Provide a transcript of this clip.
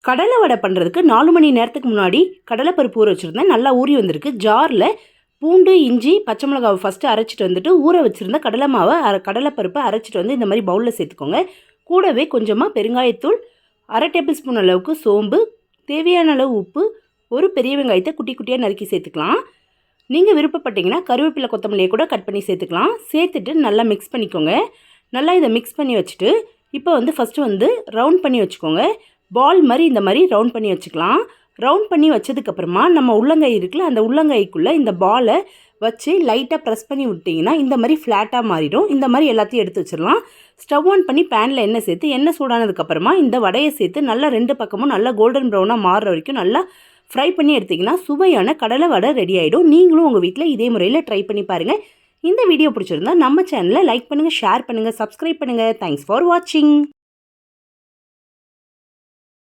கடலை வடை பண்ணுறதுக்கு 4 மணி நேரத்துக்கு முன்னாடி கடலைப்பருப்பு ஊற வச்சுருந்தேன். நல்லா ஊறி வந்திருக்கு. ஜாரில் பூண்டு, இஞ்சி, பச்சை மிளகாவை ஃபஸ்ட்டு அரைச்சிட்டு வந்துட்டு ஊற வச்சுருந்த கடலை மாவை கடலைப்பருப்பை அரைச்சிட்டு வந்து இந்த மாதிரி பவுலில் சேர்த்துக்கோங்க. கூடவே கொஞ்சமாக பெருங்காயத்தூள், 1/2 டேபிள் ஸ்பூன் அளவுக்கு சோம்பு, தேவையான அளவு உப்பு, ஒரு பெரிய வெங்காயத்தை குட்டி குட்டியாக நறுக்கி சேர்த்துக்கலாம். நீங்கள் விருப்பப்பட்டீங்கன்னா கருவேப்பிலை, கொத்தமல்லியை கூட கட் பண்ணி சேர்த்துக்கலாம். சேர்த்துட்டு நல்லா மிக்ஸ் பண்ணிக்கோங்க. நல்லா இதை மிக்ஸ் பண்ணி வச்சுட்டு இப்போ வந்து ஃபஸ்ட்டு வந்து ரவுண்ட் பண்ணி வச்சுக்கோங்க. பால் மாதிரி இந்த மாதிரி ரவுண்ட் பண்ணி வச்சுக்கலாம். ரவுண்ட் பண்ணி வச்சதுக்கப்புறமா நம்ம உள்ளங்கை இருக்குல்ல, அந்த உள்ளங்கைக்குள்ளே இந்த பாலை வச்சு லைட்டாக ப்ரெஸ் பண்ணி விட்டிங்கன்னா இந்த மாதிரி ஃப்ளாட்டாக மாறிடும். இந்த மாதிரி எல்லாத்தையும் எடுத்து வச்சிடலாம். ஸ்டவ் ஆன் பண்ணி பேனில் எண்ணெய் சேர்த்து எண்ணெய் சூடானதுக்கப்புறமா இந்த வடையை சேர்த்து நல்லா 2 பக்கமும் நல்லா கோல்டன் ப்ரௌனாக மாறுற வரைக்கும் நல்லா ஃப்ரை பண்ணி எடுத்திங்கன்னா சுவையான கடலை வடை ரெடி ஆகிடும். நீங்களும் உங்கள் வீட்டில் இதே முறையில் ட்ரை பண்ணி பாருங்கள். இந்த வீடியோ பிடிச்சிருந்தா நம்ம சேனலை லைக் பண்ணுங்கள், ஷேர் பண்ணுங்கள், சப்ஸ்கிரைப் பண்ணுங்கள். தேங்க்ஸ் ஃபார் வாட்சிங்.